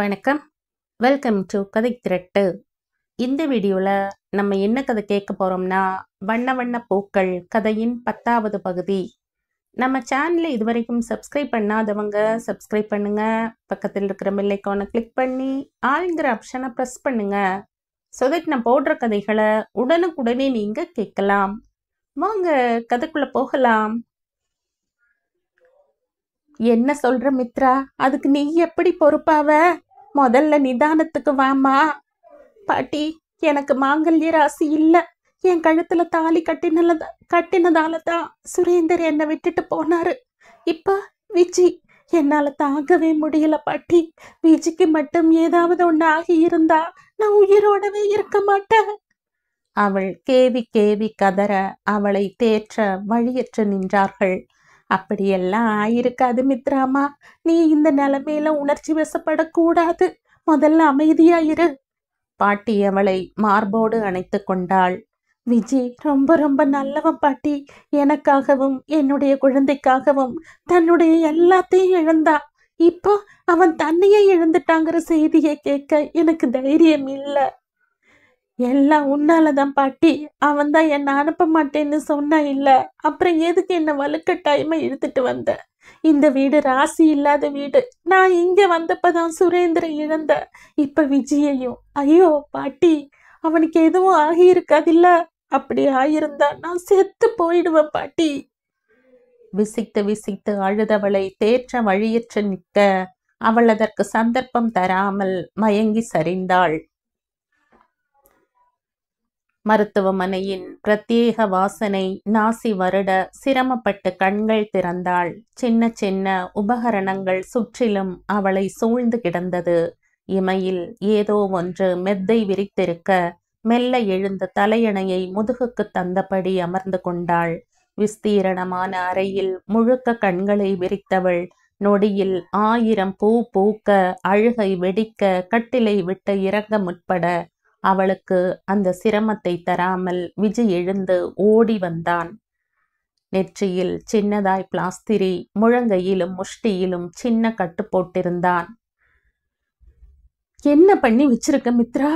வணக்கம். Welcome to கதை திரட்டு. இந்த வீடியோவில் நம்ம என்ன கதை கேட்க போகிறோம்னா, வண்ண வண்ண பூக்கள் கதையின் 10வது பகுதி. நம்ம சேனலை இதுவரைக்கும் சப்ஸ்கிரைப் பண்ணாதவங்க சப்ஸ்கிரைப் பண்ணுங்க. பக்கத்தில் இருக்கிற பெல் ஐகானை கிளிக் பண்ணி ஆளுங்கிற ஆப்ஷனை ப்ரெஸ் பண்ணுங்க. ஸோ தட் நான் போடுற கதைகளை உடனுக்குடனே நீங்கள் கேட்கலாம். வாங்க கதைக்குள்ளே போகலாம். என்ன சொல்ற மித்ரா, அதுக்கு நீ எப்படி பொறுப்பாவ? முதல்ல நிதானத்துக்கு வாமா. பாட்டி, எனக்கு மாங்கல்ய ராசி இல்ல. என் கழுத்துல தாலி கட்டினதால தான் சுரேந்தர் என்னை விட்டுட்டு போனாரு. இப்ப விஜி, என்னால தாங்கவே முடியல பாட்டி. விஜிக்கு மட்டும் ஏதாவது ஒண்ணு ஆகி இருந்தா நான் உயிரோடவே இருக்க மாட்டேன். அவள் கேவி கேவி கதற அவளை தேற்ற வழியற்று நின்றார்கள். அப்படியெல்லாம் ஆயிருக்காது மித்ராமா. நீ இந்த நிலைமையில உணர்ச்சி வசப்படக்கூடாது. முதல்ல அமைதியாயிரு. பாட்டி அவளை மார்போடு அணைத்து கொண்டாள். விஜி ரொம்ப ரொம்ப நல்லவன் பாட்டி. எனக்காகவும் என்னுடைய குழந்தைக்காகவும் தன்னுடைய எல்லாத்தையும் இழந்தா. இப்போ அவன் தன்னையே இழந்துட்டாங்கிற செய்தியை கேட்க எனக்கு தைரியம் இல்லை. எல்லாம் உன்னாலதான் பாட்டி. அவன் தான் என்னை அனுப்ப மாட்டேன்னு சொன்னா இல்ல. அப்புறம் எதுக்கு என்ன வலுக்கட்டாயமா இழுத்துட்டு வந்த? இந்த வீடு ராசி இல்லாத வீடு. நான் இங்க வந்தப்பதான் சுரேந்திர இழந்த. இப்ப விஜயையும். ஐயோ பாட்டி, அவனுக்கு எதுவும் ஆகியிருக்காதில்ல. அப்படி ஆயிருந்தா நான் செத்து போயிடுவேன் பாட்டி. விசித்து விசித்து அழுதவளை தேற்ற வழியற்று நிற்க அவள் அதற்கு சந்தர்ப்பம் தராமல் மயங்கி சரிந்தாள். மருத்துவமனையின் பிரத்யேக வாசனை நாசி வருட சிரமப்பட்டு கண்கள் திறந்தாள். சின்ன சின்ன உபகரணங்கள் சுற்றிலும் அவளை சூழ்ந்து கிடந்தது. இமையில் ஏதோ ஒன்று மெத்தை விரித்திருக்க மெல்ல எழுந்த தலையணையை முதுகுக்கு தந்தபடி அமர்ந்து கொண்டாள். விஸ்தீரணமான அறையில் முழுக்க கண்களை விரித்தவள் நொடியில் 1000 பூ பூக்க அழுகை வெடிக்க கட்டிலை விட்டு இறங்க முற்பட அவளுக்கு அந்த சிரமத்தை தராமல் விஜய் எழுந்து ஓடி வந்தான். நெற்றியில் சின்னதாய் பிளாஸ்திரி, முழங்கையிலும் முஷ்டியிலும் சின்ன கட்டு போட்டிருந்தான். என்ன பண்ணி வச்சிருக்க மித்ரா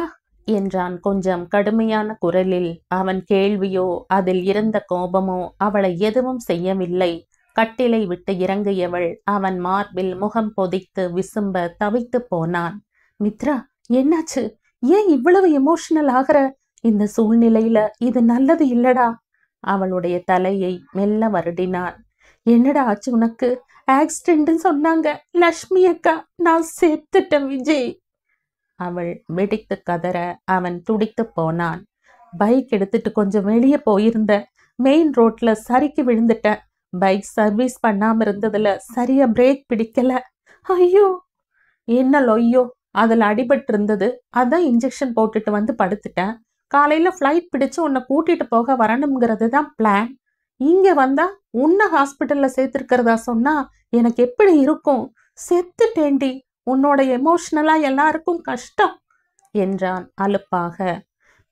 என்றான் கொஞ்சம் கடுமையான குரலில். அவன் கேள்வியோ அதில் இருந்த கோபமோ அவளை எதுவும் செய்யவில்லை. கட்டிலை விட்டு இறங்கியவள் அவன் மார்பில் முகம் பொதித்து விசும்ப தவித்து போனான். மித்ரா, என்னாச்சு? ஏன் இவ்வளவு எமோஷனல் ஆகிற? இந்த சூழ்நிலையில இது நல்லது இல்லடா. அவளுடைய தலையை மெல்ல வருடினான். என்னடா ஆச்சு உனக்கு? ஆக்சிடென்ட்னு சொன்னாங்க லட்சுமி அக்கா. நான் செத்துட்டேன் விஜய். அவள் வெடித்து கதற அவன் துடித்து போனான். பைக் எடுத்துட்டு கொஞ்சம் வெளியே போயிருந்த. மெயின் ரோட்ல சறுக்கி விழுந்துட்டேன். பைக் சர்வீஸ் பண்ணாம இருந்ததுல சரியா பிரேக் பிடிக்கல. ஐயோ, என்ன லொய்யோ, அதில் அடிபட்டு இருந்தது. அதான் இன்ஜெக்ஷன் போட்டுட்டு வந்து படுத்துட்டேன். காலையில ஃப்ளைட் பிடிச்சு உன்னை கூட்டிட்டு போக வரணுங்கிறது தான் பிளான். இங்க வந்தா உன்னை ஹாஸ்பிட்டல்ல சேர்த்திருக்கிறதா சொன்னா எனக்கு எப்படி இருக்கும்? செத்துட்டேண்டி. உன்னோட எமோஷனலா எல்லாருக்கும் கஷ்டம் என்றான் அலுப்பாக.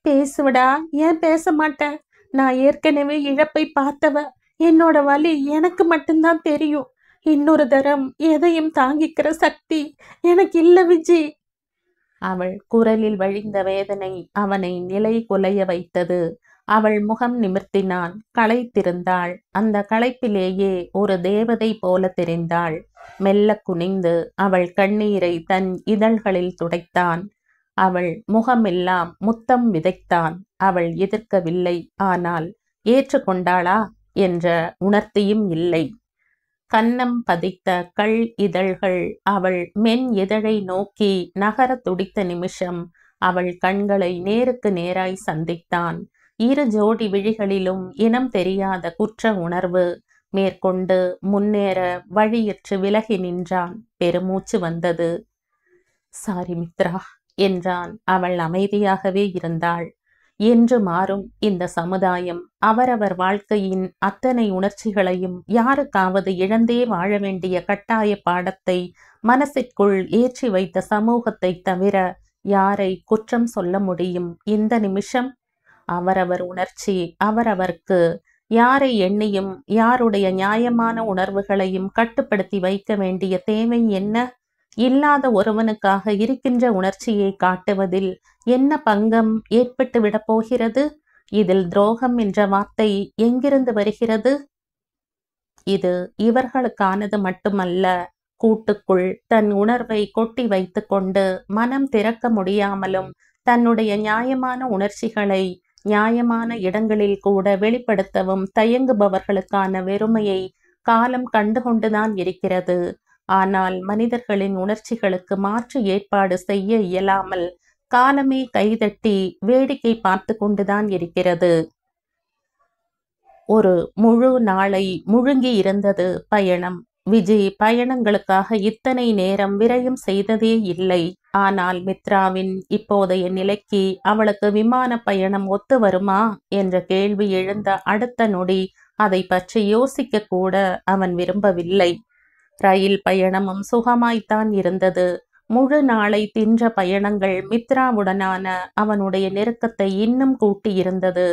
பேசுவடா. ஏன் பேச மாட்டேன்? நான் ஏற்கனவே இழப்பை பார்த்தவ. என்னோட வலி எனக்கு மட்டும்தான் தெரியும். இன்னொரு தரம் எதையும் தாங்கிக்கிற சக்தி எனக்கு இல்ல விஜி. அவள் குரலில் வழிந்த வேதனை அவனை நிலை குலைய வைத்தது. அவள் முகம் நிமிர்த்தினான். களைத்திருந்தாள். அந்த களைப்பிலேயே ஒரு தேவதை போல தெரிந்தாள். மெல்ல குனிந்து அவள் கண்ணீரை தன் இதழ்களில் துடைத்தான். அவள் முகமெல்லாம் முத்தம் விதைத்தான். அவள் எதிர்க்கவில்லை. ஆனால் ஏற்றுக்கொண்டாளா என்ற உணர்த்தியும் இல்லை. கன்னம் பதித்த கள் இதழ்கள் அவள் மென் இதழை நோக்கி நகர துடித்த நிமிஷம் அவள் கண்களை நேருக்கு நேராய் சந்தித்தான். இரு ஜோடி விழிகளிலும் இனம் தெரியாத குற்ற உணர்வு மேற்கொண்டு முன்னேற வழியற்று விலகி நின்றான். பெருமூச்சு வந்தது. சாரி மித்ரா என்றான். அவள் அமைதியாகவே இருந்தாள். என்று மாறும் இந்த சமுதாயம் அவரவர் வாழ்க்கையின் அத்தனை உணர்ச்சிகளையும் யாருக்காவது இழந்தே வாழ வேண்டிய கட்டாய பாடத்தை மனசிற்குள் ஏற்றி வைத்த சமூகத்தை தவிர யாரை குற்றம் சொல்ல முடியும்? இந்த நிமிஷம் அவரவர் உணர்ச்சி அவரவர்க்கு. யாரை எண்ணியும் யாருடைய நியாயமான உணர்வுகளையும் கட்டுப்படுத்தி வைக்க வேண்டிய தேவை என்ன? இல்லாத ஒருவனுக்காக இருக்கின்ற உணர்ச்சியை காட்டுவதில் என்ன பங்கம் ஏற்பட்டு விடப் போகிறது? இதில் துரோகம் என்ற வார்த்தை எங்கிருந்து வருகிறது? இது இவர்களுக்கானது மட்டுமல்ல. கூட்டுக்குள் தன் உணர்வை கொட்டி வைத்து கொண்டு மனம் திறக்க முடியாமலும் தன்னுடைய நியாயமான உணர்ச்சிகளை நியாயமான இடங்களில் கூட வெளிப்படுத்தவும் தயங்குபவர்களுக்கான வெறுமையை காலம் கண்டுகொண்டுதான் இருக்கிறது. ஆனால் மனிதர்களின் உணர்ச்சிகளுக்கு மாற்று ஏற்பாடு செய்ய இயலாமல் காலமே கைதட்டி வேடிக்கை பார்த்து கொண்டுதான் இருக்கிறது. ஒரு முழு நாளை முழுங்கி இருந்தது பயணம். விஜய் பயணங்களுக்காக இத்தனை நேரம் விரயம் செய்ததே இல்லை. ஆனால் மித்ராவின் இப்போதைய நிலைக்கு அவளுக்கு விமான பயணம் ஒத்து வருமா என்ற கேள்வி எழுந்த அடுத்த நொடி அதை பற்றி யோசிக்க கூட அவன் விரும்பவில்லை. ரயில் பயணமும் சுகமாய்த்தான் இருந்தது. முழு நாளை தின்ற பயணங்கள் மித்ராவுடனான அவனுடைய நெருக்கத்தை இன்னும் கூட்டியிருந்தது.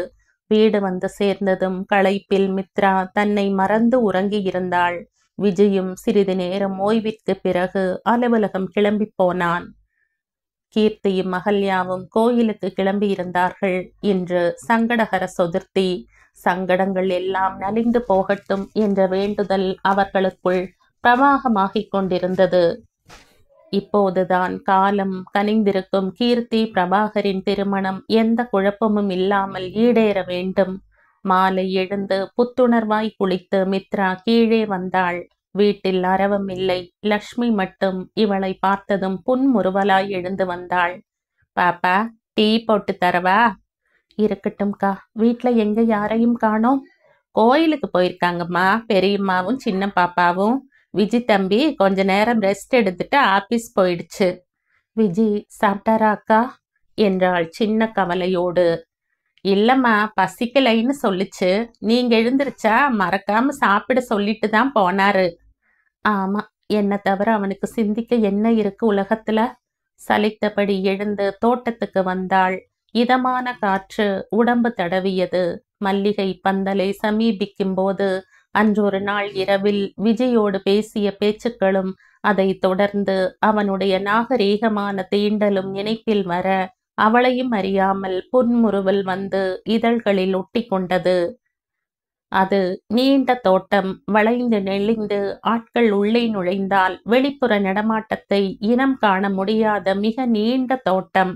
வீடு வந்து சேர்ந்ததும் களைப்பில் மித்ரா தன்னை மறந்து உறங்கியிருந்தாள். விஜயும் சிறிது நேரம் ஓய்விற்கு பிறகு அலுவலகம் கிளம்பி போனான். கீர்த்தியும் அகல்யாவும் கோயிலுக்கு கிளம்பியிருந்தார்கள். இன்று சங்கடகர சதுர்த்தி. சங்கடங்கள் எல்லாம் நலிந்து போகட்டும் என்ற வேண்டுதல் அவர்களுக்குள் பிரவாகமாகிக் கொண்டிருந்தது. இப்போதுதான் காலம் கனிந்திருக்கும் கீர்த்தி பிரபாகரின் திருமணம் எந்த குழப்பமும் இல்லாமல் ஈடேற வேண்டும். மாலை எழுந்து புத்துணர்வாய் குளித்து மித்ரா கீழே வந்தாள். வீட்டில் அரவம் இல்லை. லக்ஷ்மி மட்டும் இவளை பார்த்ததும் புன்முறுவலாய் எழுந்து வந்தாள். பாப்பா, டீ போட்டு தரவா? இருக்கட்டும்க்கா. வீட்டுல எங்க யாரையும் காணோம். கோயிலுக்கு போயிருக்காங்கம்மா, பெரியம்மாவும் சின்ன பாப்பாவும். விஜி தம்பி கொஞ்ச நேரம் ரெஸ்ட் எடுத்துட்டு ஆபீஸ் போயிடுச்சு. விஜி சாப்பிட்டாரா அக்கா என்றாள் சின்ன கவலையோடு. இல்லம்மா, பசிக்கலைன்னு சொல்லிச்சு. நீங்க எழுந்திருச்சா? மறக்காம சாப்பிட சொல்லிட்டு தான் போனாரு. ஆமா, என்ன தவிர அவனுக்கு சிந்திக்க என்ன இருக்கு உலகத்துல? சலித்தபடி எழுந்து தோட்டத்துக்கு வந்தாள். இதமான காற்று உடம்பு தடவியது. மல்லிகை பந்தலை சமீபிக்கும் போது அன்றொரு நாள் இரவில் விஜயோடு பேசிய பேச்சுக்களும் அதை தொடர்ந்து அவனுடைய நாகரீகமான தீண்டலும் நினைப்பில் வர அவளையும் அறியாமல் புன்முறுவல் வந்து இதழ்களில் ஒட்டி கொண்டது. அது நீண்ட தோட்டம். வளைந்து நெளிந்து ஆட்கள் உள்ளே நுழைந்தால் வெளிப்புற நடமாட்டத்தை இனம் காண முடியாத மிக நீண்ட தோட்டம்.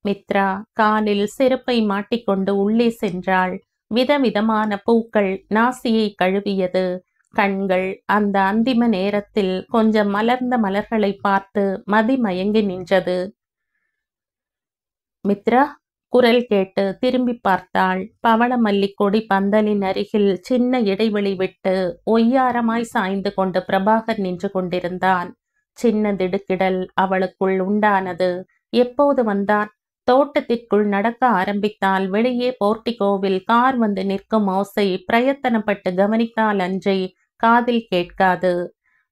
மித்ரா காலில் செருப்பை மாட்டிக்கொண்டு உள்ளே சென்றாள். விதவிதமான பூக்கள் நாசியை கழுவியது. கண்கள் அந்த அந்திம நேரத்தில் கொஞ்சம் மலர்ந்த மலர்களை பார்த்து மதிமயங்கி நின்றது. மித்ரா, குரல் கேட்டு திரும்பி பார்த்தாள். பவளமல்லி கொடி பந்தலின் அருகில் சின்ன இடைவெளி விட்டு ஒய்யாரமாய் சாய்ந்து கொண்டு பிரபாகர் நின்று கொண்டிருந்தான். சின்ன திடுக்கிடல் அவளுக்குள் உண்டானது. எப்போது வந்தான்? தோட்டத்திற்குள் நடக்க ஆரம்பித்தால் வெளியே போர்ட்டிகோவில் கார் வந்து நிற்கும் ஓசை பிரயத்தனப்பட்டு கவனித்தால் அன்றி காதில் கேட்காது.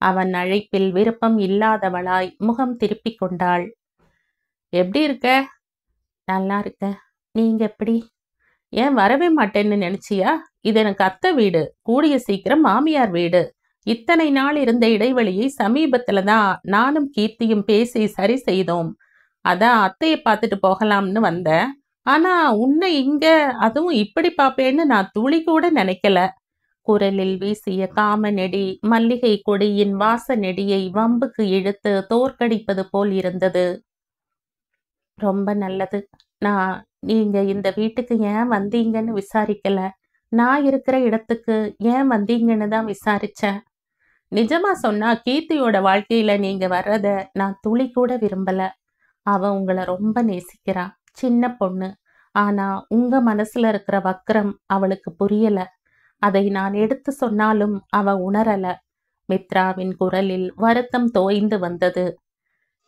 அவன் அழைப்பில் விருப்பம் இல்லாதவளாய் முகம் திருப்பிக் கொண்டாள். எப்படி இருக்க? நல்லா இருக்க. நீங்க எப்படி? ஏன் வரவே மாட்டேன்னு நினைச்சியா? இது எனக்கு அத்தை வீடு. கூடிய சீக்கிரம் மாமியார் வீடு. இத்தனை நாள் இருந்த இடைவெளியை சமீபத்துல தான் நானும் கீர்த்தியும் பேசி சரி செய்தோம். அதான் அத்தையை பார்த்துட்டு போகலாம்னு வந்தேன். ஆனா உன்னை இங்க அதுவும் இப்படி பாப்பேன்னு நான் துளி கூட நினைக்கல. குரலில் வீசிய காம நெடி மல்லிகை கொடியின் வாச நெடியை வம்புக்கு இழுத்து தோற்கடிப்பது போல் இருந்தது. ரொம்ப நல்லது. நீங்க இந்த வீட்டுக்கு ஏன் வந்தீங்கன்னு விசாரிக்கல. நான் இருக்கிற இடத்துக்கு ஏன் வந்தீங்கன்னு தான் விசாரிச்சேன். நிஜமா சொன்னா கீர்த்தியோட வாழ்க்கையில நீங்க வர்றத நான் துளி கூட விரும்பல. அவ உங்களை ரொம்ப நேசிக்கிறா. சின்ன பொண்ணு. ஆனா உங்க மனசுல இருக்கிற வக்ரம் அவளுக்கு புரியல. அதை நான் எடுத்து சொன்னாலும் அவ உணரல. மித்ராவின் குரலில் வருத்தம் தோய்ந்து வந்தது.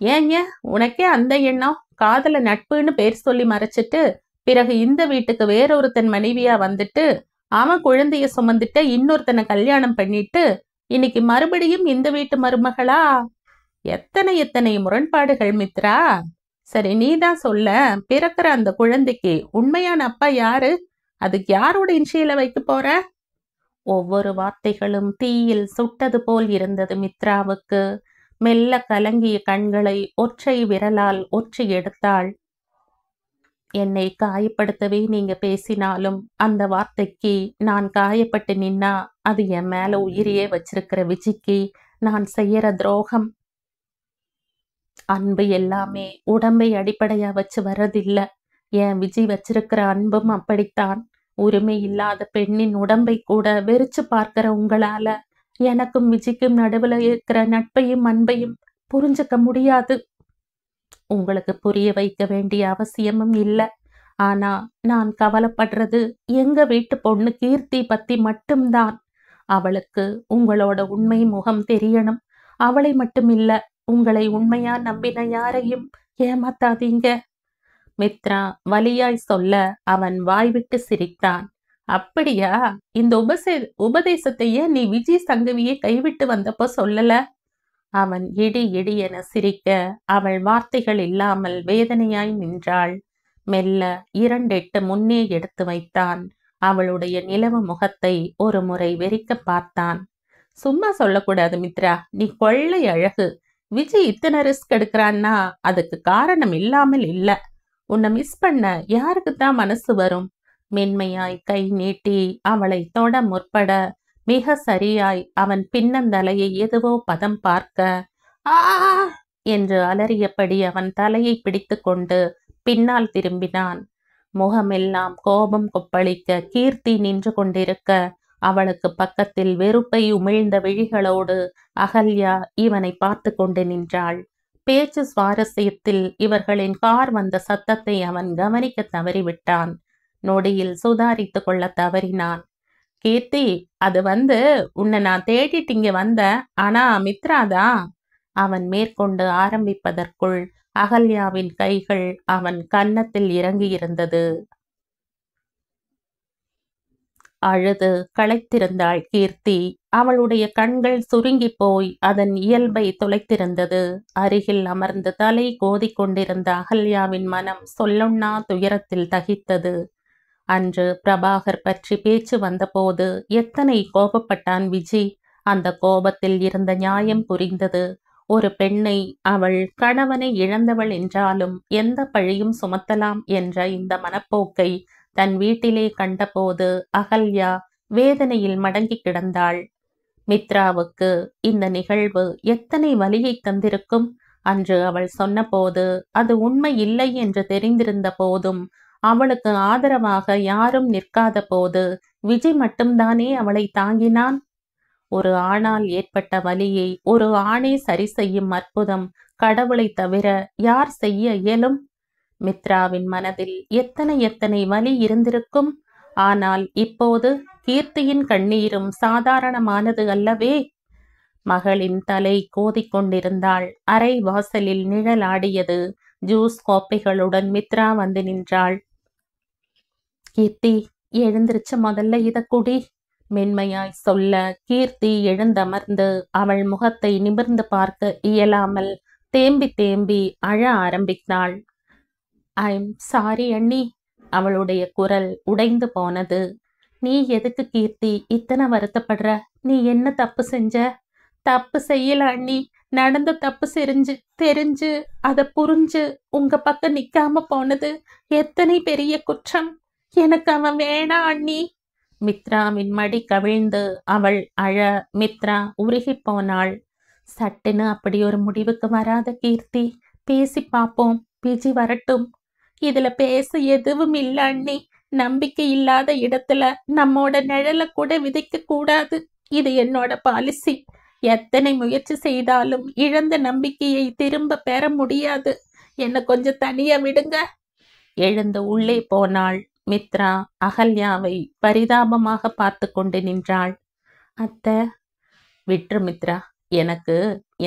ஏங்க உனக்கே அந்த எண்ணம்? காதல நட்புன்னு பேர் சொல்லி மறைச்சிட்டு பிறகு இந்த வீட்டுக்கு வேறொருத்தன் மனைவியா வந்துட்டு அவன் குழந்தைய சுமந்துட்டு இன்னொருத்தனை கல்யாணம் பண்ணிட்டு இன்னைக்கு மறுபடியும் இந்த வீட்டு மருமகளா? எத்தனை எத்தனை முரண்பாடுகள் மித்ரா. சரி, நீதான் சொல்ல. பிறக்கிற அந்த குழந்தைக்கு உண்மையான அப்பா யாரு? அதுக்கு யாரோட இன்ஷியலை வைக்க போற? ஒவ்வொரு வார்த்தைகளும் தீயில் சுட்டது போல் இருந்தது மித்ராவுக்கு. மெல்ல கலங்கிய கண்களை ஒற்றை விரலால் ஒற்றி எடுத்தாள். என்னை காயப்படுத்தவே நீங்க பேசினாலும் அந்த வார்த்தைக்கு நான் காயப்பட்டு நின்னா அது என் மேல உயிரையே வச்சிருக்கிற விஜிக்கு நான் செய்யற துரோகம். அன்பு எல்லாமே உடம்பை அடிப்படையா வச்சு வர்றதில்ல. என் விஜி வச்சிருக்கிற அன்பும் அப்படித்தான். உரிமை இல்லாத பெண்ணின் உடம்பை கூட வெறிச்சு பார்க்கிற உங்களால எனக்கும் விஜிக்கும் நடுவுல இருக்கிற நட்பையும் அன்பையும் புரிஞ்சுக்க முடியாது. உங்களுக்கு புரிய வைக்க வேண்டிய அவசியமும் இல்லை. ஆனா நான் கவலைப்படுறது எங்க வீட்டு பொண்ணு கீர்த்தி பத்தி மட்டும்தான். அவளுக்கு உங்களோட உண்மை முகம் தெரியணும். அவளை மட்டும் இல்ல, உங்களை உண்மையா நம்பின யாரையும் ஏமாத்தாதீங்க. மித்ரா வலியாய் சொல்ல அவன் வாய்விட்டு சிரித்தான். அப்படியா? இந்த உபதேசத்தையே நீ விஜய் சங்கவியை கைவிட்டு வந்தப்போ சொல்லல? அவன் இடி இடி என சிரிக்க அவள் வார்த்தைகள் இல்லாமல் வேதனையாய் நின்றாள். மெல்ல 2 முன்னே எடுத்து வைத்தான். அவளுடைய நிலவு முகத்தை ஒரு முறை வெறிக்க பார்த்தான். சும்மா சொல்லக்கூடாது மித்ரா, நீ கொள்ளை அழகு. விஜய் இத்தனை ரிஸ்க் எடுக்கிறான்னா அதுக்கு காரணம் இல்லாமல் இல்ல. உன்னை மிஸ் பண்ண யாருக்குத்தான் மனசு வரும்? மென்மையாய் கை நீட்டி அவளை தொட முற்பட மிக சரியாய் அவன் பின்னந்தலையை எதுவோ பதம் பார்க்க ஆ என்று அலறியபடி அவன் தலையை பிடித்து கொண்டு பின்னால் திரும்பினான். முகமெல்லாம் கோபம் கொப்பளிக்க கீர்த்தி நின்று கொண்டிருக்க அவளுக்கு பக்கத்தில் வெறுப்பை உமிழ்ந்த விழிகளோடு அகல்யா இவனை பார்த்து கொண்டு நின்றாள். பேச்சு சுவாரஸ்யத்தில் இவர்களின் கார் வந்த சத்தத்தை அவன் கவனிக்க தவறிவிட்டான். நொடியில் சுதாரித்து கொள்ள தவறினான். கீர்த்தி, அது உன்னை நான் தேடிட்டு இங்க வந்த, ஆனா மித்ராதான். அவன் மேற்கொண்டு ஆரம்பிப்பதற்குள் அகல்யாவின் கைகள் அவன் கன்னத்தில் இறங்கியிருந்தது. அழுது களைத்திருந்தாள் கீர்த்தி. அவளுடைய கண்கள் சுருங்கி போய் அதன் இயல்பை தொலைத்திருந்தது. அருகில் அமர்ந்து தலை கோதி கொண்டிருந்த அகல்யாவின் மனம் சொல்லொண்ணா துயரத்தில் தகித்தது. அன்று பிரபாகர் பற்றி பேச்சு வந்தபோது எத்தனை கோபப்பட்டான் விஜி. அந்த கோபத்தில் இருந்த நியாயம் புரிந்தது. ஒரு பெண்ணை அவள் கணவனை இழந்தவள் என்றாலும் எந்த பழியும் சுமத்தலாம் என்ற இந்த மனப்போக்கை தன் வீட்டிலே கண்டபோது அகல்யா வேதனையில் மடங்கி கிடந்தாள். மித்ராவுக்கு இந்த நிகழ்வு எத்தனை வலியை தந்திருக்கும். அன்று அவள் சொன்னபோது அது உண்மை இல்லை என்று தெரிந்திருந்த போதும், அவளுக்கு ஆதரவாக யாரும் நிற்காத போது விஜய் மட்டும்தானே அவளை தாங்கினான். ஒரு ஆணால் ஏற்பட்ட வலியை ஒரு ஆணே சரி செய்யும் அற்புதம் கடவுளை தவிர யார் செய்ய இயலும்? மித்ராவின் மனதில் எத்தனை எத்தனை வலி இருந்திருக்கும். ஆனால் இப்போது கீர்த்தியின் கண்ணீரும் சாதாரணமானது அல்லவே. மகளின் தலை கோதிக்கொண்டிருந்தாள். அரை வாசலில் நிழல் ஆடியது. ஜூஸ் கோப்பைகளுடன் மித்ரா வந்து நின்றாள். கீர்த்தி, எழுந்திருச்ச முதல்ல இத குடி, மென்மையாய் சொல்ல கீர்த்தி எழுந்தமர்ந்து அவள் முகத்தை நிமிர்ந்து பார்க்க இயலாமல் தேம்பி தேம்பி அழ ஆரம்பித்தாள். ஐம் சாரி அண்ணி. அவளுடைய குரல் உடைந்து போனது. நீ எதுக்கு கீர்த்தி இத்தனை வருத்தப்படுற? நீ என்ன தப்பு செஞ்ச? தப்பு செய்யல அண்ணி. நடந்த தப்பு தெரிஞ்சு அதை புரிஞ்சு உங்க பக்கம் நிக்காம போனது எத்தனை பெரிய குற்றம். எனக்கு அவன் வேணா அண்ணி. மித்ராவின் மடி கவிழ்ந்து அவள் அழ மித்ரா உருகி போனாள். சட்டுன்னு அப்படி ஒரு முடிவுக்கு வராத கீர்த்தி, பேசி பார்ப்போம். பிஜி வரட்டும். இதுல பேச எதுவும் இல்ல அண்ணி. நம்பிக்கை இல்லாத இடத்துல நம்மோட நிழல கூட விதைக்க கூடாது. இது என்னோட பாலிசி. எத்தனை முயற்சி செய்தாலும் இழந்த நம்பிக்கையை திரும்ப பெற முடியாது. என்ன கொஞ்சம் தனியா விடுங்க. எழுந்து உள்ளே போனாள். மித்ரா அகல்யாவை பரிதாபமாக பார்த்து கொண்டு நின்றாள். அத்தை, விட்ரு மித்ரா. எனக்கு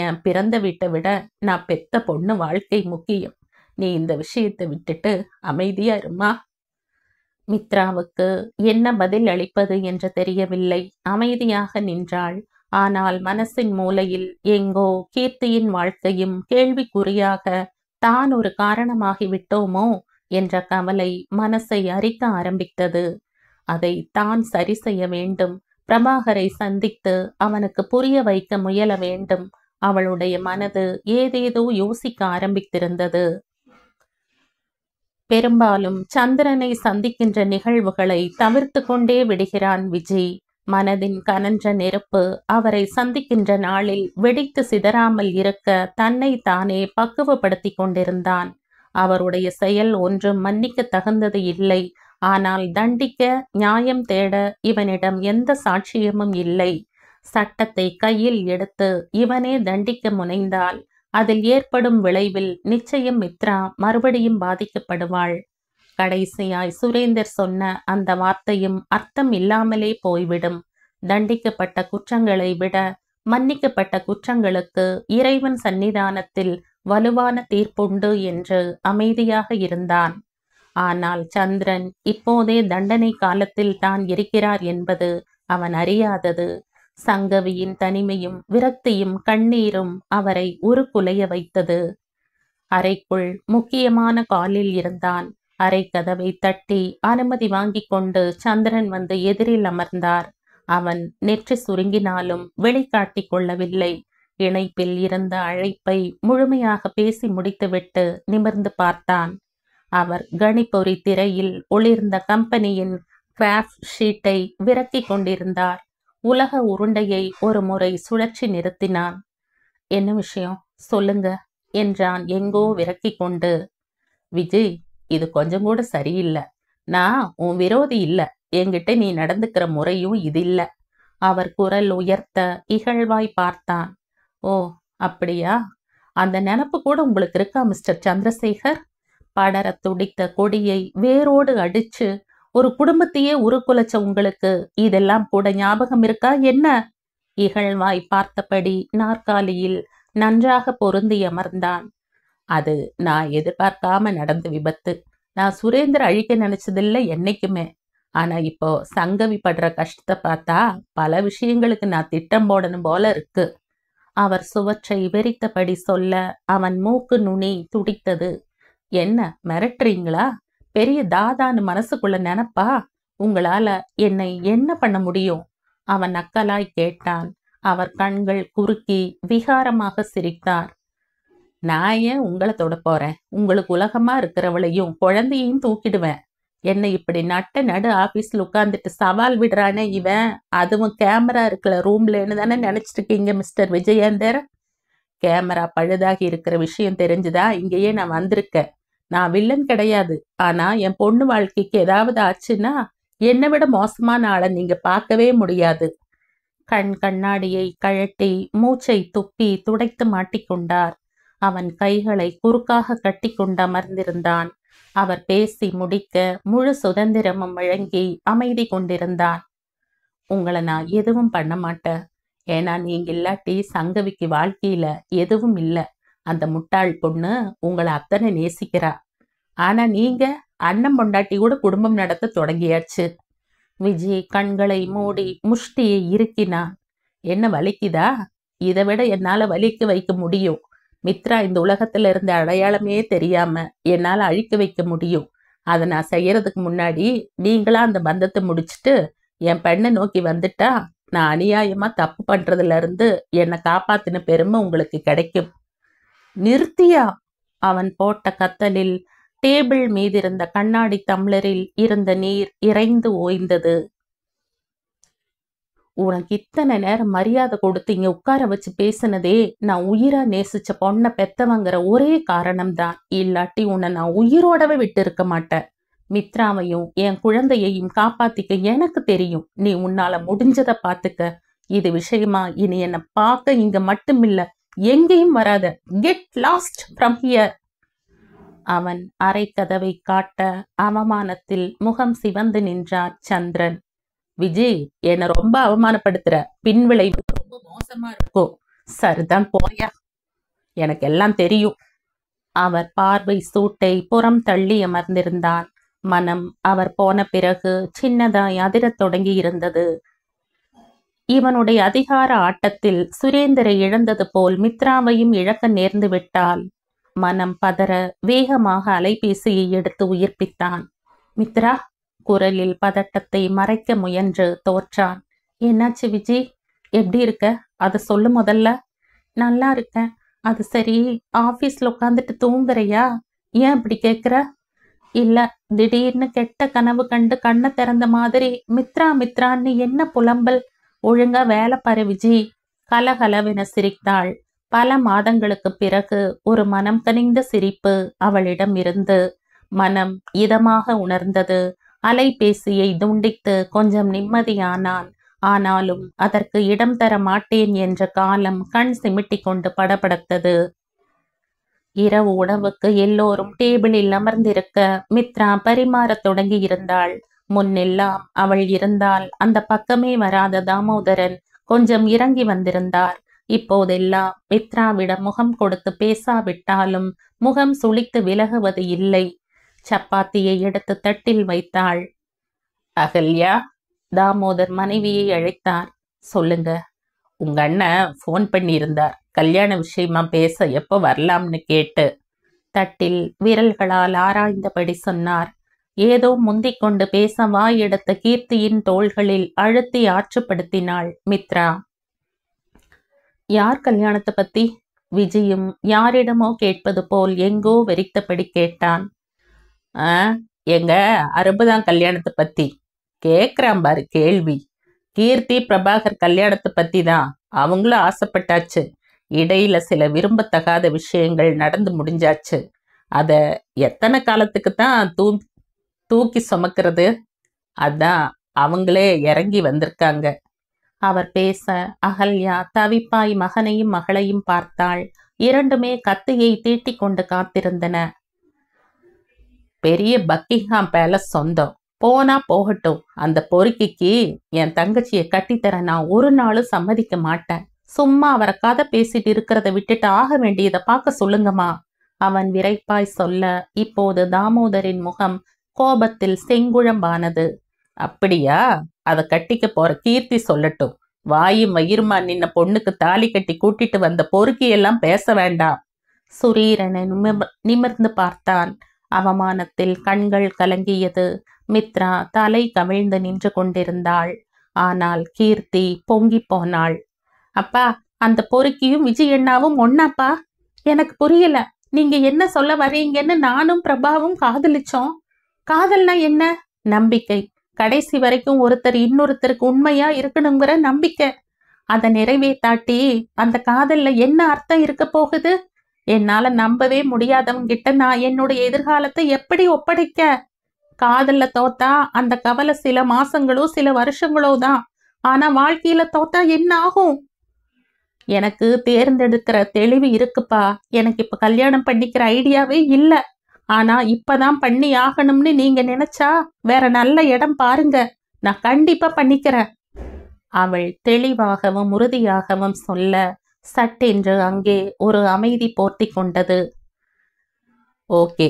என் பிறந்த வீட்டை விட நான் பெத்த பொண்ணு வாழ்க்கை முக்கியம். நீ இந்த விஷயத்தை விட்டுட்டு அமைதியா இருமா. மித்ராவுக்கு என்ன பதில் அளிப்பது என்று தெரியவில்லை. அமைதியாக நின்றாள். ஆனால் மனசின் மூலையில் எங்கோ கீர்த்தியின் வாழ்க்கையும் கேள்விக்குறியாக தான் ஒரு காரணமாகிவிட்டோமோ என்ற கவலை மனசை அரிக்க ஆரம்பித்தது. அதை தான் சரி செய்ய வேண்டும். பிரபாகரை சந்தித்து அவனுக்கு புரிய வைக்க முயல வேண்டும். அவளுடைய மனது ஏதேதோ யோசிக்க ஆரம்பித்திருந்தது. பெரும்பாலும் சந்திரனை சந்திக்கின்ற நிகழ்வுகளை தவிர்த்து கொண்டே விடுகிறான் விஜய். மனதின் கனன்ற நெருப்பு அவரை சந்திக்கின்ற நாளில் வெடித்து சிதறாமல் இருக்க தன்னை தானே பக்குவப்படுத்தி கொண்டிருந்தான். அவருடைய செயல் ஒன்றும் மன்னிக்க தகுந்தது இல்லை. ஆனால் தண்டிக்க, நியாயம் தேட இவனிடம் எந்த சாட்சியமும் இல்லை. சட்டத்தை கையில் எடுத்து இவனே தண்டிக்க முனைந்தால் அதில் ஏற்படும் விளைவில் நிச்சயம் மித்ரா மறுபடியும் பாதிக்கப்படுவாள். கடைசியாய் சுரேந்தர் சொன்ன அந்த வார்த்தையும் அர்த்தம் இல்லாமலே போய்விடும். தண்டிக்கப்பட்ட குற்றங்களை விட மன்னிக்கப்பட்ட குற்றங்களுக்கு இறைவன் சன்னிதானத்தில் வலுவான தீர்ப்புண்டு என்று அமைதியாக இருந்தான். ஆனால் சந்திரன் இப்போதே தண்டனை காலத்தில் தான் இருக்கிறார் என்பது அவன் அறியாதது. சங்கவியின் தனிமையும் விரக்தியும் கண்ணீரும் அவரை உருக்குலைய வைத்தது. அறைக்குள் முக்கியமான காலில் இருந்தான். அறை கதவை தட்டி அனுமதி வாங்கி கொண்டு சந்திரன் வந்து எதிரில் அமர்ந்தார். அவன் நெற்றி சுருங்கினாலும் வெளிக்காட்டி கொள்ளவில்லை. இணைப்பில் இருந்த அழைப்பை முழுமையாக பேசி முடித்துவிட்டு நிமிர்ந்து பார்த்தான். அவர் கணிப்பொறி திரையில் ஒளிர்ந்த கம்பெனியின் கிராஃப்ட் ஷீட்டை விரக்கி கொண்டிருந்தார். உலக உருண்டையை ஒரு முறை சுழற்சி நிறுத்தினான். என்ன விஷயம் சொல்லுங்க என்றான் எங்கோ விரக்கி கொண்டு. விஜய், இது கொஞ்சம் கூட சரியில்லை. நான் உன் விரோதி இல்லை. என்கிட்ட நீ நடந்துக்கிற முறையும் இது இல்லை. அவர் குரல் உயர்த்த இகழ்வாய் பார்த்தான். ஓ அப்படியா? அந்த நினப்பு கூட உங்களுக்கு இருக்கா மிஸ்டர் சந்திரசேகர்? படர துடித்த கொடியை வேரோடு அடிச்சு ஒரு குடும்பத்தையே உருக்குலைச்ச உங்களுக்கு இதெல்லாம் கூட ஞாபகம் இருக்கா என்ன? இகழ்வாய் பார்த்தபடி நாற்காலியில் நன்றாக பொருந்தி அமர்ந்தான். அது நான் எதிர்பார்க்காம நடந்த விபத்து. நான் சுரேந்தர் அழிக்க நினைச்சதில்லை என்னைக்குமே. ஆனா இப்போ சங்கவி படுற கஷ்டத்தை பார்த்தா பல விஷயங்களுக்கு நான் திட்டம் போடணும் போல இருக்கு. அவர் சுவற்றை வெறித்தபடி சொல்ல அவன் மூக்கு நுனி துடித்தது. என்ன மிரட்டுறீங்களா? பெரிய தாதான்னு மனசுக்குள்ள நினைப்பா? உங்களால என்னை என்ன பண்ண முடியும்? அவன் நக்கலாய் கேட்டான். அவர் கண்கள் குறுக்கி விகாரமாக சிரித்தார். நான் ஏன் உங்களை தொட போறேன்? உங்களுக்கு உலகமா இருக்கிறவளையும் குழந்தையையும் தூக்கிடுவேன். என்னை இப்படி நடு ஆபீஸ்ல உட்கார்ந்துட்டு சவால் விடுறானே இவன், அதுவும் கேமரா இருக்கிற ரூம்லன்னு தானே நினைச்சிட்டு இருக்கீங்க மிஸ்டர் விஜயேந்தர்? கேமரா பழுதாகி இருக்கிற விஷயம் தெரிஞ்சுதா இங்கேயே நான் வந்திருக்கேன். நான் வில்லன் கிடையாது. ஆனா என் பொண்ணு வாழ்க்கைக்கு ஏதாவது ஆச்சுன்னா என்னை விட மோசமான ஆளை நீங்க பார்க்கவே முடியாது. கண்ணாடியை கழட்டி மூச்சை துப்பி துடைத்து மாட்டிக்கொண்டார். அவன் கைகளை குறுக்காக கட்டி கொண்டு அமர்ந்திருந்தான். அவர் பேசி முடிக்க முழு சுதந்திரமும் வழங்கி அமைதி கொண்டிருந்தான். உங்களை நான் எதுவும் பண்ண மாட்டேன். ஏன்னா நீங்க இல்லாட்டி சங்கவிக்கு வாழ்க்கையில எதுவும் இல்லை. அந்த முட்டாள் பொண்ணு உங்களை அத்தனை நேசிக்கிறா. ஆனா நீங்க அண்ணன் பொண்டாட்டி கூட குடும்பம் நடத்த தொடங்கியாச்சு. விஜய் கண்களை மூடி முஷ்டியை இறுக்கினான். என்ன வலிக்குதா? இதை விட என்னால வலிக்க வைக்க முடியும். மித்ரா இந்த உலகத்துல இருந்த அடையாளமே தெரியாம என்னால அழிக்க வைக்க முடியும். அதை நான் செய்யறதுக்கு முன்னாடி நீங்களா அந்த பந்தத்தை முடிச்சுட்டு என் பெண்ணை நோக்கி வந்துட்டா நான் அநியாயமா தப்பு பண்றதுல இருந்து என்னை காப்பாத்தின பெருமை உங்களுக்கு கிடைக்கும். நிறுத்தியா? அவன் போட்ட கத்தலில் டேபிள் மீதிருந்த கண்ணாடி டம்ளரில் இருந்த நீர் இறைந்து ஓய்ந்தது. உனக்கு இத்தனை நேரம் மரியாதை கொடுத்து இங்க உட்கார வச்சு பேசினதே நான் உயிரா நேசிச்ச பொண்ணை பெத்தவங்கிற ஒரே காரணம்தான். இல்லாட்டி உன்னை நான் உயிரோடவே விட்டு இருக்க மாட்டேன். மித்ராவையும் என் குழந்தையையும் காப்பாத்திக்க எனக்கு தெரியும். நீ உன்னால முடிஞ்சதை பார்த்துக்க. இது விஷயமா இனி என்னை பார்க்க இங்க மட்டும் இல்ல, எங்கேயும் வராத. Get lost from here. அவன் அரை கதவை காட்ட அவமானத்தில் முகம் சிவந்து நின்றார் சந்திரன். விஜய், என்னை ரொம்ப அவமானப்படுத்துற. பின்விளைவு ரொம்ப மோசமா இருக்கும். சரிதான், போயா. எனக்கு எல்லாம் தெரியும். அவர் பார்வை சூட்டை புறம் தள்ளி அமர்ந்திருந்தான். மனம் அவர் போன பிறகு சின்னதாய் அதிரத் தொடங்கி இருந்தது. இவனுடைய அதிகார ஆட்டத்தில் சுரேந்தரை இழந்தது போல் மித்ராவையும் இழக்க நேர்ந்து விட்டால். மனம் பதற வேகமாக அலைபேசியை எடுத்து உயிர்ப்பித்தான். மித்ரா, குரலில் பதட்டத்தை மறைக்க முயன்று தோற்றான். என்னாச்சு விஜய்? எப்படி இருக்க? அதை சொல்லு முதல்ல. நல்லா இருக்கேன். அது சரி, ஆபீஸ்ல உட்காந்துட்டு தூங்குறியா? ஏன் அப்படி கேக்குற? இல்ல, திடீர்னு கெட்ட கனவு கண்டு கண்ணை திறந்த மாதிரி மித்ரா மித்ரான்னு என்ன புலம்பல்? ஒழுங்கா வேலை பாரு விஜி. கலகலவென சிரித்தாள். பல மாதங்களுக்கு பிறகு ஒரு மனம் கனிந்த சிரிப்பு அவளிடம் இருந்து. மனம் இதமாக உணர்ந்தது. அலைபேசியை துண்டித்து கொஞ்சம் நிம்மதியானான். ஆனாலும் அதற்கு இடம் தர மாட்டேன் என்ற காலம் கண் சிமிட்டிக் கொண்டு படபடத்தது. இரவு உணவுக்கு எல்லோரும் டேபிளில் அமர்ந்திருக்க மித்ரா பரிமாறத் தொடங்கி இருந்தாள். முன்னெல்லாம் அவள் இருந்தால் அந்த பக்கமே வராத தாமோதரன் கொஞ்சம் இறங்கி வந்திருந்தார். இப்போதெல்லாம் மித்ராவிடம் முகம் கொடுத்து பேசாவிட்டாலும் முகம் சுளித்து விலகுவது இல்லை. சப்பாத்தியை எடுத்து தட்டில் வைத்தாள். அகல்யா, தாமோதர் மனைவியை அழைத்தார். சொல்லுங்க. உங்க அண்ணன் ஃபோன் பண்ணியிருந்தார், கல்யாண விஷயமா பேச எப்போ வரலாம்னு கேட்டு. தட்டில் விரல்களால் ஆராய்ந்தபடி சொன்னார். ஏதோ முந்திக் கொண்டு பேச வாய் எடுத்த கீர்த்தியின் தோள்களில் அழுத்தி ஆற்றுப்படுத்தினாள் மித்ரா. யார் கல்யாணத்தை பத்தி? விஜயும் யாரிடமோ கேட்பது போல் எங்கோ வெறித்தபடி கேட்டான். எங்க 60ஆம் கல்யாணத்தை பத்தி கேக்குறான் பாரு கேள்வி. கீர்த்தி பிரபாகர் கல்யாணத்தை பத்தி தான். அவங்களும் ஆசைப்பட்டாச்சு. இடையில சில விரும்பத்தகாத விஷயங்கள் நடந்து முடிஞ்சாச்சு. அத எத்தனை காலத்துக்கு தான் தூக்கி சுமக்கிறது? அதான் அவங்களே இறங்கி வந்திருக்காங்க. அவர் பேச அகல்யா தவிப்பாய் மகனையும் மகளையும் பார்த்தாள். இரண்டுமே கத்தியை தீட்டிக் கொண்டு காத்திருந்தன. பெரிய பக்கிங்ஹாம் பேலஸ் சொந்தம். போனா போகட்டும். அந்த பொறுக்கிக்கு என் தங்கச்சியை கட்டித்தர நான் ஒரு நாளும் சம்மதிக்க மாட்டேன். சும்மா அவரை கதை பேசிட்டு இருக்கிறத விட்டுட்டு ஆக வேண்டியதை பார்க்க சொல்லுங்கம்மா. அவன் விரைப்பாய் சொல்ல இப்போது தாமோதரின் முகம் கோபத்தில் செங்குழம்பானது. அப்படியா? அதை கட்டிக்க போற கீர்த்தி சொல்லட்டும். வாயும் வயிறுமா நின்ன பொண்ணுக்கு தாலி கட்டி கூட்டிட்டு வந்த பொறுக்கியெல்லாம் பேச வேண்டாம். சுரீரனை நிமிர்ந்து பார்த்தான். அவமானத்தில் கண்கள் கலங்கியது. மித்ரா தலை கவிழ்ந்து நின்று கொண்டிருந்தாள். ஆனால் கீர்த்தி பொங்கி போனாள். அப்பா, அந்த பொறுக்கியும் விஜயண்ணாவும் ஒன்னாப்பா? எனக்கு புரியல. நீங்க என்ன சொல்ல வரீங்கன்னு நானும் பிரபாவும் காதலிச்சோம். காதல்னா என்ன? நம்பிக்கை. கடைசி வரைக்கும் ஒருத்தர் இன்னொருத்தருக்கு உண்மையா இருக்கணுங்கிற நம்பிக்கை. அதை நிறைவேத்தாட்டி அந்த காதல்ல என்ன அர்த்தம் இருக்க போகுது? என்னால நம்பவே முடியாதவங்கிட்ட நான் என்னுடைய எதிர்காலத்தை எப்படி ஒப்படைக்க? காதல்ல தோத்தா அந்த கவலை சில மாசங்களோ சில வருஷங்களோ தான். ஆனா வாழ்க்கையில தோத்தா என்ன ஆகும்? எனக்கு தேர்ந்தெடுக்கிற தெளிவு இருக்குப்பா. எனக்கு இப்ப கல்யாணம் பண்ணிக்கிற ஐடியாவே இல்ல. ஆனா இப்பதான் பண்ணி ஆகணும்னு நீங்க நினைச்சா வேற நல்ல இடம் பாருங்க. நான் கண்டிப்பா பண்ணிக்கிறேன். அவள் தெளிவாகவும் உறுதியாகவும் சொல்ல சட்டென்று அங்கே ஒரு அமைதி போர்த்தி கொண்டது. ஓகே,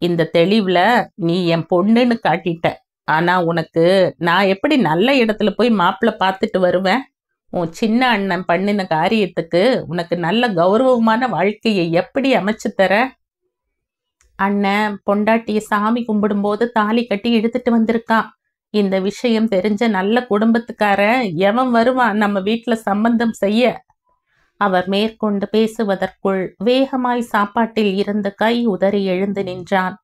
இந்த தெளிவுல நீ என் பொண்ணுன்னு காட்டிட்ட. ஆனா உனக்கு நான் எப்படி நல்ல இடத்துல போய் மாப்பிள்ளை பார்த்துட்டு வருவேன்? உன் சின்ன அண்ணன் பண்ணின காரியத்துக்கு உனக்கு நல்ல கௌரவமான வாழ்க்கையை எப்படி அமைச்சு தர? அண்ணன் பொண்டாட்டிய சாமி கும்பிடும்போது தாலி கட்டி எடுத்துட்டு வந்திருக்கான். இந்த விஷயம் தெரிஞ்ச நல்ல குடும்பத்துக்காரன் எவன் வருவான் நம்ம வீட்டுல சம்பந்தம் செய்ய? அவர் மேற்கொண்டு பேசுவதற்குள் வேகமாய் சாப்பாட்டில் இருந்து கை உதறி எழுந்து நின்றான்.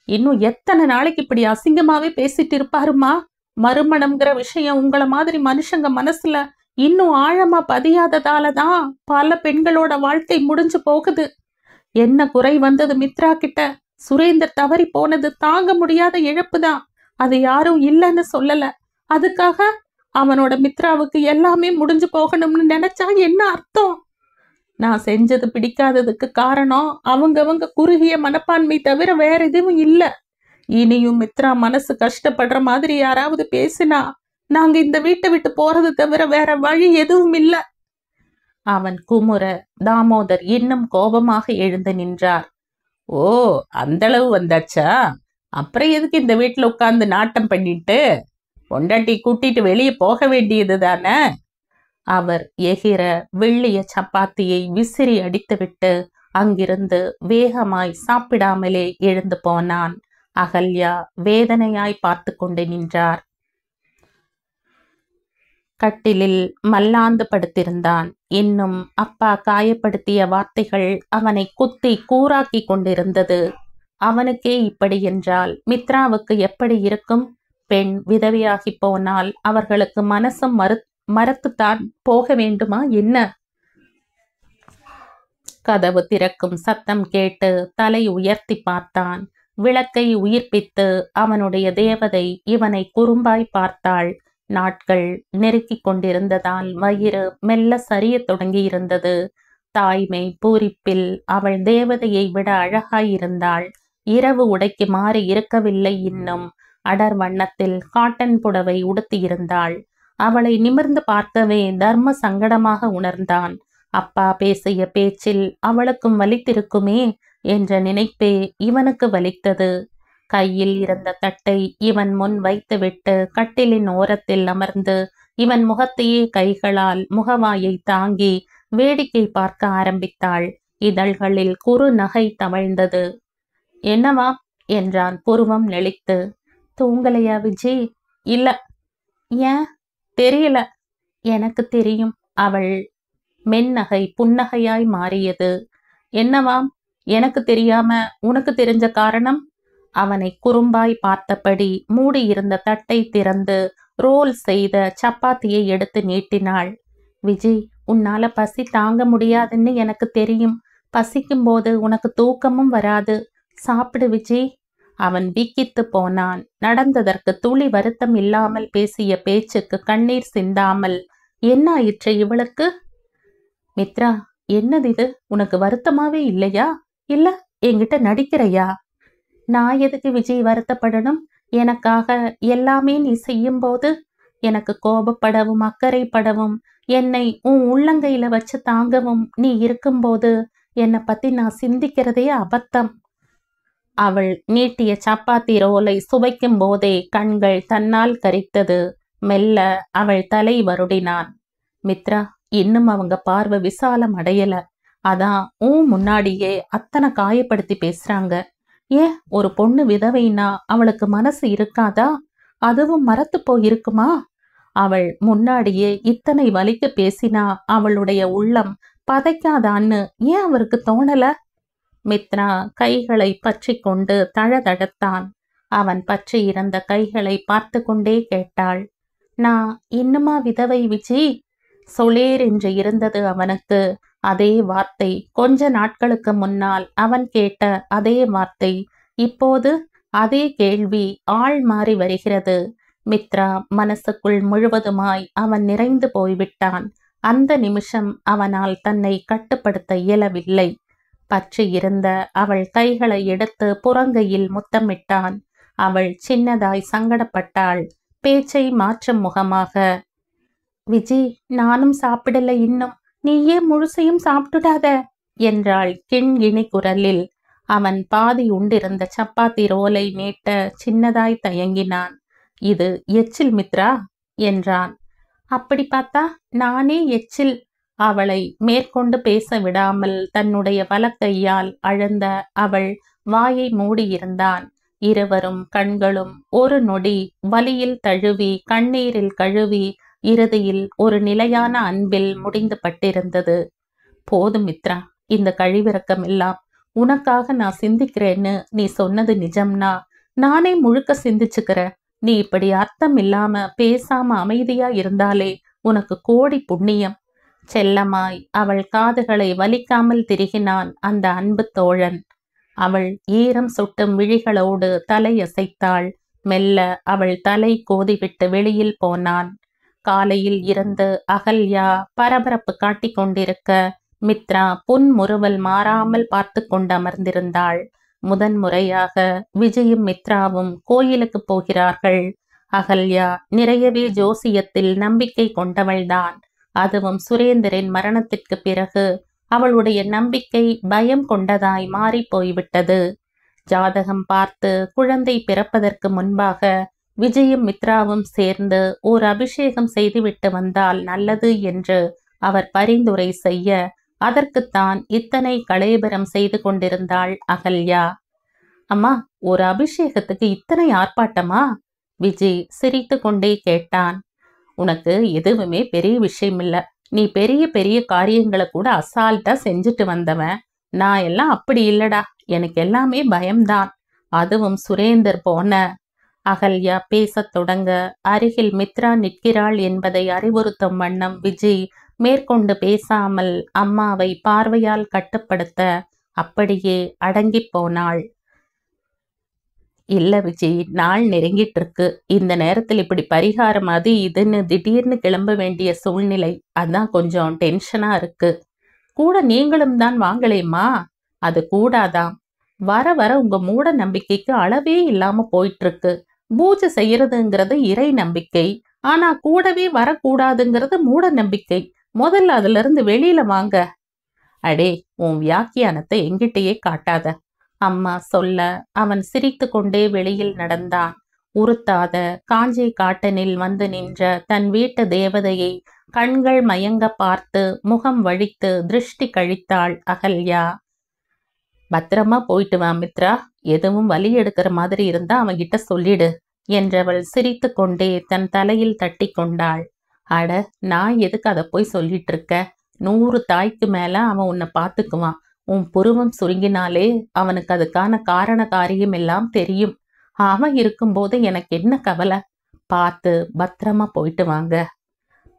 இன்னும் எத்தனை நாளைக்கு இப்படி அசிங்கமாவே பேசிட்டு இருப்பாருமா? மறுமணம்ங்கிற விஷயம் உங்களை மாதிரி மனுஷங்க மனசுல இன்னும் ஆழமா பதியாததாலதான் பல பெண்களோட வாழ்க்கை முடிஞ்சு போகுது. என்ன குறை வந்தது மித்ரா கிட்ட? சுரேந்தர் தவறி போனது தாங்க முடியாத இழப்புதான். அது யாரும் இல்லைன்னு சொல்லல. அதுக்காக அவனோட மித்ராவுக்கு எல்லாமே முடிஞ்சு போகணும்னு நினைச்சா என்ன அர்த்தம்? நான் செஞ்சது பிடிக்காததுக்கு காரணம் அவங்கவங்க குறுகிய மனப்பான்மை தவிர வேற எதுவும் இல்ல. இனியும் மித்ரா மனசு கஷ்டப்படுற மாதிரி யாராவது பேசினா நாங்க இந்த வீட்டை விட்டு போறது தவிர வேற வழி எதுவும் இல்ல. அவன் குமுற தாமோதர் இன்னும் கோபமாக எழுந்து நின்றார். ஓ, அந்த அளவு வந்தாச்சா? அப்புறம் எதுக்கு இந்த வீட்டுல உட்கார்ந்து நாட்டம் பண்ணிட்டு? பொண்டாட்டி கூட்டிட்டு வெளியே போக வேண்டியது தானே? அவர் எகிற வெள்ளிய சப்பாத்தியை விசிறி அடித்துவிட்டு அங்கிருந்து வேகமாய் சாப்பிடாமலே எழுந்து போனான். அகல்யா வேதனையாய் பார்த்து கொண்டு நின்றார். கட்டிலில் மல்லாந்து படுத்திருந்தான். இன்னும் அப்பா காயப்படுத்திய வார்த்தைகள் அவனை குத்தி கூராக்கி கொண்டிருந்தது. அவனுக்கே இப்படி என்றால் மித்ராவுக்கு எப்படி இருக்கும்? பெண் விதவையாகி போனால் அவர்களுக்கு மனசும் மறத்துத்தான் போக வேண்டுமா என்ன? கதவு திறக்கும் சத்தம் கேட்டு தலை உயர்த்தி பார்த்தான். விளக்கை உயிர்ப்பித்து அவனுடைய தேவதை இவனை குறும்பாய் பார்த்தாள். நாட்கள் நெருக்கிக் கொண்டிருந்ததால் வயிறு மெல்ல சரியத் தொடங்கியிருந்தது. தாய்மை பூரிப்பில் அவள் தேவதையை விட அழகாயிருந்தாள். இரவு உடைக்கு மாறி இருக்கவில்லை. இன்னும் அடர் வண்ணத்தில் காட்டன் புடவை உடுத்தியிருந்தாள். அவளை நிமிர்ந்து பார்க்கவே தர்ம சங்கடமாக உணர்ந்தான். அப்பா பேசிய பேச்சில் அவளுக்கும் வலித்திருக்குமே என்ற நினைப்பே இவனுக்கு வலித்தது. கையில் இருந்த தட்டை இவன் முன் வைத்துவிட்டு கட்டிலின் ஓரத்தில் அமர்ந்து இவன் முகத்தையே கைகளால் முகவாயை தாங்கி வேடிக்கை பார்க்க ஆரம்பித்தாள். இதழ்களில் குறு நகை தவழ்ந்தது. என்னவா என்றான் புருவம் நெளித்து. தூங்கலையா விஜி? இல்ல. ஏன்? தெரியல. எனக்கு தெரியும். அவள் மென்னகை புன்னகையாய் மாறியது. என்னவாம்? எனக்கு தெரியாம உனக்கு தெரிஞ்ச காரணம்? அவனை குறும்பாய் பார்த்தபடி மூடியிருந்த தட்டை திறந்து ரோல் செய்த சப்பாத்தியை எடுத்து நீட்டினாள். விஜி, உன்னால பசி தாங்க முடியாதுன்னு எனக்கு தெரியும். பசிக்கும் போது உனக்கு தூக்கமும் வராது. சாப்பிடு விஜி. அவன் வீக்கித்து போனான். நடந்ததற்கு துளி வருத்தம் இல்லாமல் பேசிய பேச்சுக்கு கண்ணீர் சிந்தாமல் என்ன ஆயிற்று இவளுக்கு? மித்ரா, என்னது இது? உனக்கு வருத்தமாவே இல்லையா? இல்ல என்கிட்ட நடிக்கிறையா? நான் எதுக்கு விஜய் வருத்தப்படணும்? எனக்காக எல்லாமே நீ செய்யும் போது எனக்கு கோபப்படவும் அக்கறைப்படவும் என்னை உன் உள்ளங்கையில வச்சு தாங்கவும் நீ இருக்கும்போது என்னை பத்தி நான் சிந்திக்கிறதே அபத்தம். அவள் நீட்டிய சப்பாத்தி ரோலை சுவைக்கும் போதே கண்கள் தன்னால் கரித்தது. மெல்ல அவள் தலை வருடினான். மித்ரா, இன்னும் அவங்க பார்வை விசாலம் அடையல. அதான் முன்னாடியே அத்தனை காயப்படுத்தி பேசுறாங்க. ஏன், ஒரு பொண்ணு விதவைனா அவளுக்கு மனசு இருக்காதா? அதுவும் மறத்து போயிருக்குமா? அவள் முன்னாடியே இத்தனை வலிக்கு பேசினா அவளுடைய உள்ளம் பதைக்காதான்னு ஏன் அவருக்கு தோணல? மித்ரா கைகளை பற்றி கொண்டு தழதழத்தான். அவன் பற்றி இருந்த கைகளை பார்த்து கொண்டே கேட்டாள். நான் இன்னுமா விதவை விஜி? சொலேர் என்று இருந்தது அவனுக்கு. அதே வார்த்தை கொஞ்ச நாட்களுக்கு முன்னால் அவன் கேட்ட அதே வார்த்தை. இப்போது அதே கேள்வி ஆள் மாறி வருகிறது. மித்ரா மனசுக்குள் முழுவதுமாய் அவன் நிறைந்து போய்விட்டான். அந்த நிமிஷம் அவனால் தன்னை கட்டுப்படுத்த இயலவில்லை. பற்றி இருந்த அவள் கைகளை எடுத்து புறங்கையில் முத்தமிட்டான். அவள் சின்னதாய் சங்கடப்பட்டாள். பேச்சை மாற்றும் முகமாக, விஜி, நானும் சாப்பிடல இன்னும். நீயே முழுசையும் சாப்பிட்டுடாத என்றாள் கிண்கிணி குரலில். அவன் பாதி உண்டிருந்த சப்பாத்தி ரோலை நீட்ட சின்னதாய் தயங்கினான். இது எச்சில் மித்ரா என்றான். அப்படி பார்த்தா நானே எச்சில். அவளை மேற்கொண்டு பேச விடாமல் தன்னுடைய வலக்கையால் அழுந்த அவள் வாயை மூடியிருந்தான். இருவரும் கண்களும் ஒரு நொடி வலியில் தழுவி கண்ணீரில் கழுவி இறுதியில் ஒரு நிலையான அன்பில் முடிந்து பட்டிருந்தது. போதும் மித்ரா, இந்த கழிவிறக்கம் எல்லாம் உனக்காக நான் சிந்திக்கிறேன்னு நீ சொன்னது நிஜம்னா நானே முழுக்க சிந்திச்சுக்கிறேன். நீ இப்படி அர்த்தம் இல்லாம பேசாம அமைதியா இருந்தாலே உனக்கு கோடி புண்ணியம். செல்லமாய் அவள் காதுகளை வலிக்காமல் திருகினான் அந்த அன்பு தோழன். அவள் ஈரம் சுட்டும் விழிகளோடு தலையசைத்தாள். மெல்ல அவள் தலை கோதிவிட்டு வெளியில் போனான். காலையில் இருந்து அகல்யா பரபரப்பு காட்டிக் கொண்டிருக்க மித்ரா புன்முறுவல் மாறாமல் பார்த்து கொண்டு அமர்ந்திருந்தாள். முதன்முறையாக விஜயும் மித்ராவும் கோயிலுக்கு போகிறார்கள். அகல்யா நிறையவே ஜோசியத்தில் நம்பிக்கை கொண்டவள்தான். அதுவும் சுரேந்தரின் மரணத்திற்கு பிறகு அவளுடைய நம்பிக்கை பயம் கொண்டதாய் மாறி போய்விட்டது. ஜாதகம் பார்த்து குழந்தை பிறப்பதற்கு முன்பாக விஜயும் மித்ராவும் சேர்ந்து ஓர் அபிஷேகம் செய்துவிட்டு வந்தால் நல்லது என்று அவர் பரிந்துரை செய்ய அதற்குத்தான் இத்தனை கலேபரம் செய்து கொண்டிருந்தாள் அகல்யா. அம்மா, ஒரு அபிஷேகத்துக்கு இத்தனை ஆர்ப்பாட்டமா? விஜய் சிரித்து கொண்டே கேட்டான். உனக்கு எதுவுமே பெரிய விஷயம் இல்ல. நீ பெரிய பெரிய காரியங்களை கூட அசால்ட்டா செஞ்சுட்டு வந்தவன். நான் எல்லாம் அப்படி இல்லடா. எனக்கு எல்லாமே பயம்தான். அதுவும் சுரேந்தர் போன. அகல்யா பேசத் தொடங்க அருகில் மித்ரா நிற்கிறாள் என்பதை அறிவுறுத்தும் வண்ணம் விஜய் மேற்கொண்டு பேசாமல் அம்மாவை பார்வையால் கட்டுப்படுத்த அப்படியே அடங்கிப் போனாள். இல்ல விஜய், நாள் நெருங்கிட்டு இருக்கு. இந்த நேரத்தில் இப்படி பரிகாரம் அது இதுன்னு திடீர்னு கிளம்ப வேண்டிய சூழ்நிலை. அதான் கொஞ்சம் டென்ஷனா இருக்கு. கூட நீங்களும் தான் வாங்களேம்மா. அது கூடாதாம். வர வர உங்க மூட நம்பிக்கைக்கு அளவே இல்லாம போயிட்டு இருக்கு. பூஜை செய்யறதுங்கிறது இறை நம்பிக்கை. ஆனா கூடவே வரக்கூடாதுங்கிறது மூட நம்பிக்கை. முதல்ல அதுல இருந்து வெளியில வாங்க. அடே, உன் வியாக்கியானத்தை எங்கிட்டயே காட்டாத. அம்மா சொல்ல அவன் சிரித்து கொண்டே வெளியில் நடந்தான். உறுத்தாத காஞ்சி காட்டனில் வந்து நின்ற தன் வீட்டு தேவதையை கண்கள் மயங்க பார்த்து முகம் வழித்து திருஷ்டி கழித்தாள் அகல்யா. பத்திரமா போயிட்டு வா மித்ரா. எதுவும் வலி எடுக்கிற மாதிரி இருந்தா அவன்கிட்ட சொல்லிடு என்றவள் சிரித்து கொண்டே தன் தலையில் தட்டி கொண்டாள். அட, நான் எதுக்கு அதை போய் சொல்லிட்டு இருக்க? 100 தாய்க்கு மேல அவன் உன்னை பார்த்துக்குவான். உன் புருவம் சுருங்கினாலே அவனுக்கு அதுக்கான காரண காரியம் எல்லாம் தெரியும். அவன் இருக்கும்போது எனக்கு என்ன கவலை? பார்த்து பத்திரமா போயிட்டு வாங்க.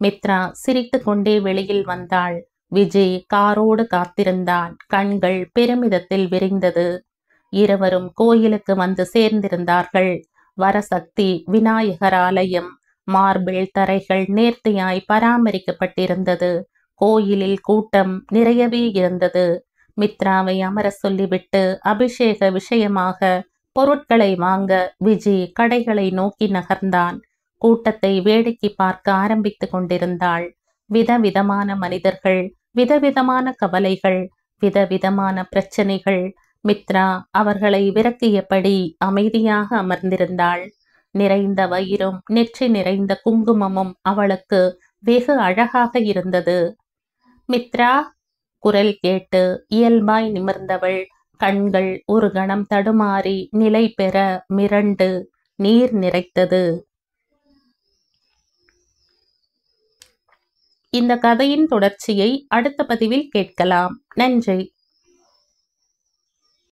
மித்ரா சிரித்து கொண்டே வெளியில் வந்தாள். விஜய் காரோடு காத்திருந்தான். கண்கள் பெருமிதத்தில் விரிந்தது. இருவரும் கோயிலுக்கு வந்து சேர்ந்திருந்தார்கள். வரசக்தி விநாயகர் ஆலயம். மார்பிள் தரைகள் நேர்த்தியாய் பராமரிக்கப்பட்டிருந்தது. கோயிலில் கூட்டம் நிறையவே இருந்தது. மித்ராவை அமர சொல்லிவிட்டு அபிஷேக விஷயமாக பொருட்களை வாங்க விஜய் கடைகளை நோக்கி நகர்ந்தான். கூட்டத்தை வேடிக்கை பார்க்க ஆரம்பித்து கொண்டிருந்தாள். விதவிதமான மனிதர்கள், விதவிதமான கவலைகள், விதவிதமான பிரச்சனைகள். மித்ரா அவர்களை விரக்கியபடி அமைதியாக அமர்ந்திருந்தாள். நிறைந்த வயிறும் நெற்றி நிறைந்த குங்குமமும் அவளுக்கு வெகு அழகாக இருந்தது. மித்ரா, குரல் கேட்டு இயல்பாய் நிமிர்ந்தவள். கண்கள் ஒரு கணம் தடுமாறி நிலை பெற மிரண்டு நீர் நிறைத்தது. இந்த கதையின் தொடர்ச்சியை அடுத்த பதிவில் கேட்கலாம். நன்றி.